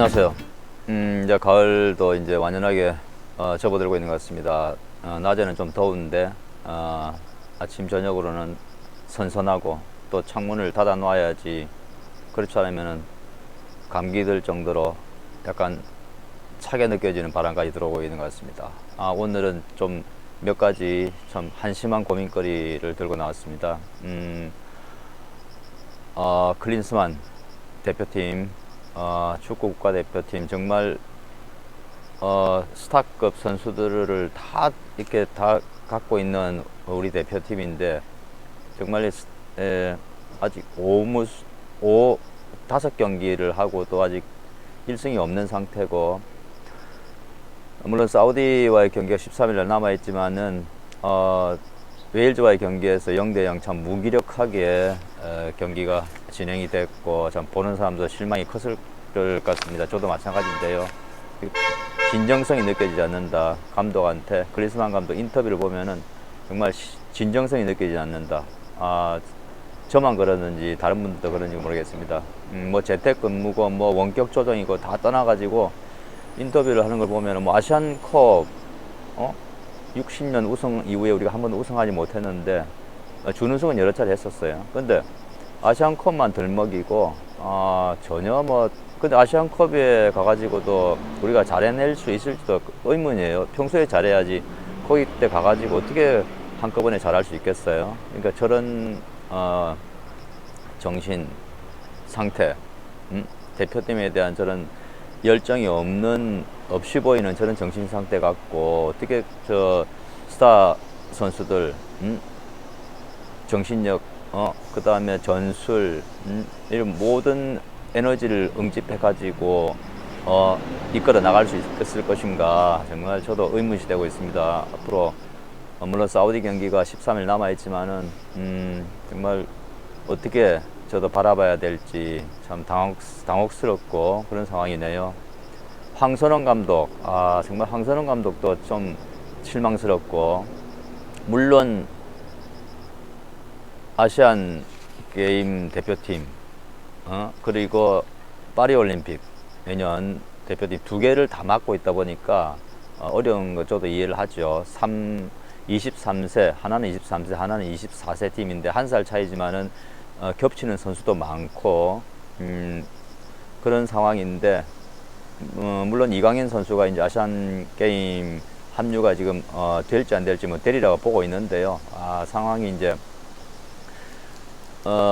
안녕하세요. 이제 가을도 이제 완연하게 접어들고 있는 것 같습니다. 낮에는 좀 더운데 아침 저녁으로는 선선하고 또 창문을 닫아 놔야지 그렇지 않으면은 감기 들 정도로 약간 차게 느껴지는 바람까지 들어오고 있는 것 같습니다. 오늘은 좀 몇 가지 참 한심한 고민거리를 들고 나왔습니다. 클린스만 대표팀, 축구 국가대표팀 정말 스타급 선수들을 다 이렇게 다 갖고 있는 우리 대표팀인데 정말 아직 5경기를 하고 또 아직 1승이 없는 상태고, 물론 사우디와의 경기가 13일 남아있지만은 웨일즈와의 경기에서 0대0 참 무기력하게 경기가 진행이 됐고, 참 보는 사람도 실망이 컸을 것 같습니다. 저도 마찬가지인데요. 진정성이 느껴지지 않는다. 감독한테 클린스만 감독 인터뷰를 보면은 정말 진정성이 느껴지지 않는다. 저만 그러는지 다른 분들도 그런지 모르겠습니다. 뭐 재택근무고 뭐 원격 조정이고 다 떠나가지고 인터뷰를 하는 걸 보면은 뭐 아시안컵 60년 우승 이후에 우리가 한 번도 우승하지 못했는데 준우승은 여러 차례 했었어요. 근데 아시안컵만 들먹이고 전혀 뭐, 근데 아시안컵에 가가지고도 우리가 잘해낼 수 있을지도 의문이에요. 평소에 잘해야지 거기 때 가가지고 어떻게 한꺼번에 잘할 수 있겠어요. 그러니까 저런 정신 상태, 대표팀에 대한 저런 열정이 없이 보이는 저런 정신 상태 갖고 어떻게 저 스타 선수들, 정신력, 그 다음에 전술, 이런 모든 에너지를 응집해 가지고 이끌어 나갈 수 있을 것인가, 정말 저도 의문이 되고 있습니다. 앞으로 물론 사우디 경기가 13일 남아 있지만은 정말 어떻게 저도 바라봐야 될지 참 당혹스럽고 그런 상황이네요. 황선홍 감독, 정말 황선홍 감독도 좀 실망스럽고, 물론 아시안 게임 대표팀, 그리고 파리올림픽 내년 대표팀 두 개를 다 맡고 있다 보니까 어려운 거 저도 이해를 하죠. 23세, 하나는 23세, 하나는 24세 팀인데 한 살 차이지만은 겹치는 선수도 많고 그런 상황인데, 물론 이강인 선수가 이제 아시안 게임 합류가 지금 될지 안 될지 뭐 되리라고 보고 있는데요. 상황이 이제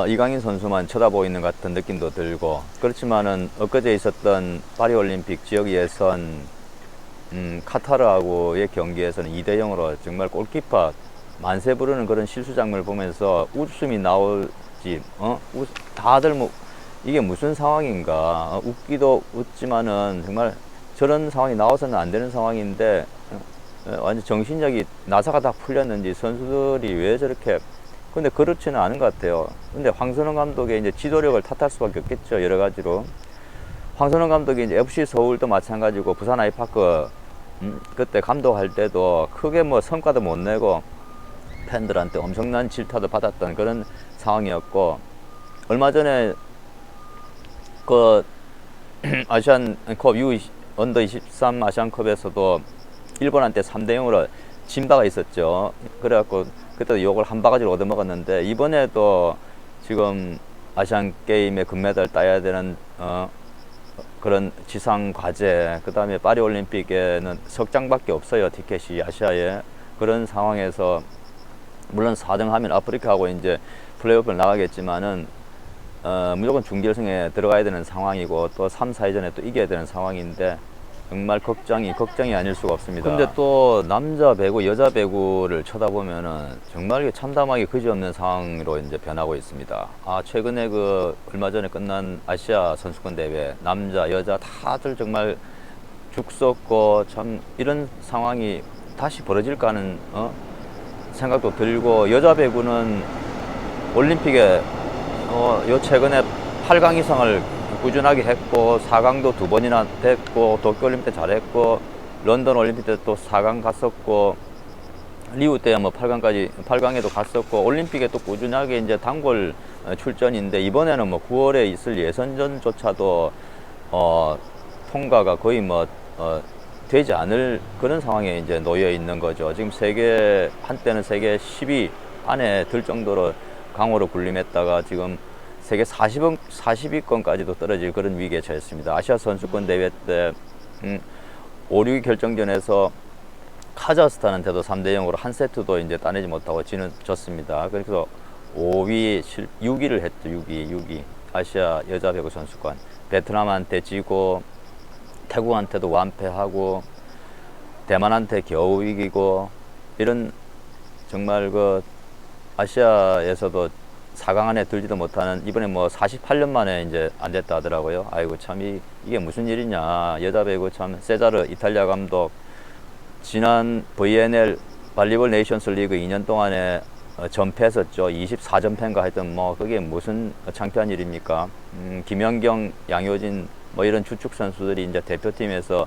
이강인 선수만 쳐다보고 있는 것 같은 느낌도 들고, 그렇지만은 엊그제 있었던 파리올림픽 지역 예선 카타르하고의 경기에서는 2대0으로 정말 골키퍼 만세 부르는 그런 실수 장면을 보면서 웃음이 나올지, 다들 뭐 이게 무슨 상황인가, 웃기도 웃지만은 정말 저런 상황이 나와서는 안 되는 상황인데 완전 정신력이 나사가 다 풀렸는지 선수들이 왜 저렇게, 근데 그렇지는 않은 것 같아요. 근데 황선홍 감독의 이제 지도력을 탓할 수밖에 없겠죠. 여러 가지로. 황선홍 감독이 이제 FC 서울도 마찬가지고 부산 아이파크 그때 감독할 때도 크게 뭐 성과도 못 내고 팬들한테 엄청난 질타도 받았던 그런 상황이었고, 얼마 전에 그 아시안컵 언더 23 아시안컵에서도 일본한테 3대0으로 진 바가 있었죠. 그래갖고 그때도 욕을 한 바가지로 얻어먹었는데, 이번에도 지금 아시안 게임에 금메달 따야 되는 그런 지상 과제, 그 다음에 파리 올림픽에는 석 장밖에 없어요, 티켓이 아시아에. 그런 상황에서 물론 4등 하면 아프리카하고 이제 플레이오프를 나가겠지만은 무조건 준결승에 들어가야 되는 상황이고, 또 3, 4위전에 또 이겨야 되는 상황인데 정말 걱정이 아닐 수가 없습니다. 근데 또 남자 배구, 여자 배구를 쳐다보면은 정말 참담하게 그지없는 상황으로 이제 변하고 있습니다. 최근에 그 얼마 전에 끝난 아시아 선수권 대회 남자, 여자 다들 정말 죽었고, 참 이런 상황이 다시 벌어질까 하는 생각도 들고, 여자 배구는 올림픽에 요 최근에 8강 이상을 꾸준하게 했고, 4강도 2번이나 됐고, 도쿄올림픽 때 잘했고, 런던 올림픽 때 또 4강 갔었고, 리우 때 뭐 8강에도 갔었고, 올림픽에 또 꾸준하게 이제 단골 출전인데, 이번에는 뭐 9월에 있을 예선전조차도 통과가 거의 뭐 되지 않을 그런 상황에 이제 놓여 있는 거죠. 지금 세계 한때는 세계 10위 안에 들 정도로 강호로 군림했다가 지금 세계 40위권까지도 떨어질 그런 위기에 처했습니다. 아시아 선수권 대회 때 5, 6위 결정전에서 카자흐스탄한테도 3대 0으로 한 세트도 이제 따내지 못하고 졌습니다. 그래서 5위, 6위를 했죠. 6위. 아시아 여자 배구 선수권. 베트남한테 지고 태국한테도 완패하고 대만한테 겨우 이기고 이런 정말 그 아시아에서도 4강 안에 들지도 못하는 이번에 뭐 48년 만에 이제 안 됐다 하더라고요. 아이고 참 이게 무슨 일이냐. 여자 배구 참 세자르 이탈리아 감독 지난 VNL 발리볼 네이션스 리그 2년 동안에 전패했었죠. 24전패인가 하여튼 뭐 그게 무슨 창피한 일입니까? 김연경, 양효진 뭐 이런 주축 선수들이 이제 대표팀에서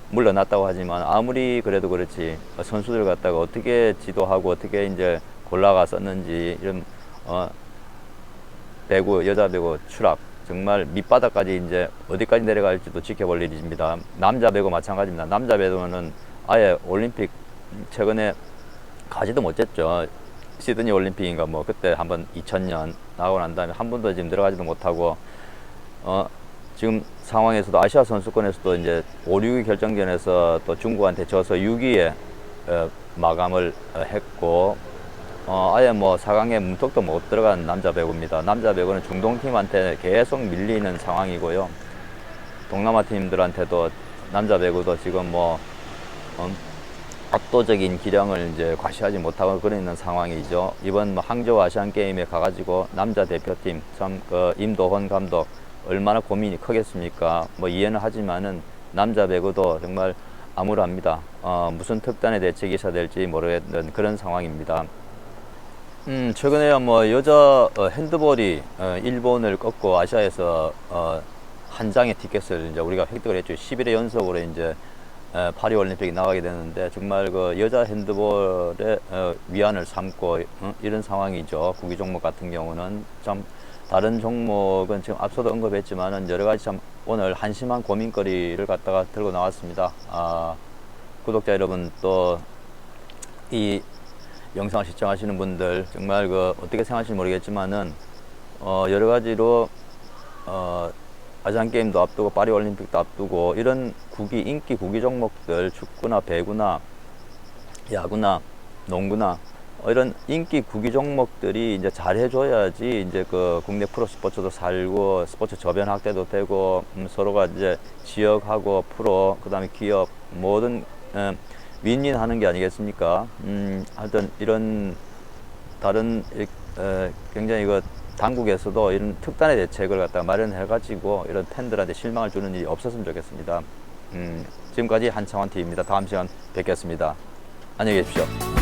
물러났다고 하지만 아무리 그래도 그렇지 선수들 갖다가 어떻게 지도하고 어떻게 이제 골라갔었는지 이런 배구 여자 배구 추락 정말 밑바닥까지 이제 어디까지 내려갈지도 지켜볼 일입니다. 남자 배구 마찬가지입니다. 남자 배구는 아예 올림픽 최근에 가지도 못했죠. 시드니 올림픽인가 뭐 그때 한번 2000년 나오고 난 다음에 한 번도 지금 들어가지도 못하고 지금 상황에서도 아시아 선수권에서도 이제 5, 6위 결정전에서 또 중국한테 져서 6위에 마감을 했고 아예 뭐 4강에 문턱도 못 들어간 남자 배구입니다. 남자 배구는 중동팀한테 계속 밀리는 상황이고요. 동남아 팀들한테도 남자 배구도 지금 뭐 압도적인 기량을 이제 과시하지 못하고 그런 있는 상황이죠. 이번 뭐 항저우 아시안 게임에 가가지고 남자 대표팀 참 그 임도헌 감독 얼마나 고민이 크겠습니까? 뭐 이해는 하지만은 남자 배구도 정말 암울합니다. 무슨 특단의 대책이 있어야 될지 모르겠는 그런 상황입니다. 최근에 뭐 여자 핸드볼이 일본을 꺾고 아시아에서 한 장의 티켓을 이제 우리가 획득을 했죠. 11회 연속으로 이제 파리 올림픽에 나가게 되는데 정말 그 여자 핸드볼의 위안을 삼고 이런 상황이죠. 구기 종목 같은 경우는 참 다른 종목은 지금 앞서도 언급했지만은 여러 가지 참 오늘 한심한 고민거리를 갖다가 들고 나왔습니다. 구독자 여러분 또 이 영상을 시청하시는 분들 정말 그 어떻게 생각하실지 모르겠지만은 여러 가지로 아시안 게임도 앞두고 파리 올림픽도 앞두고 이런 인기 구기 종목들 축구나 배구나 야구나 농구나 이런 인기 구기 종목들이 이제 잘 해줘야지 이제 그 국내 프로 스포츠도 살고 스포츠 저변 확대도 되고 서로가 이제 지역하고 프로 그다음에 기업 모든 윈윈하는 게 아니겠습니까? 하여튼 이런 다른 굉장히 그 당국에서도 이런 특단의 대책을 갖다 마련해 가지고 이런 팬들한테 실망을 주는 일이 없었으면 좋겠습니다. 지금까지 한창원 TV입니다. 다음 시간 뵙겠습니다. 안녕히 계십시오.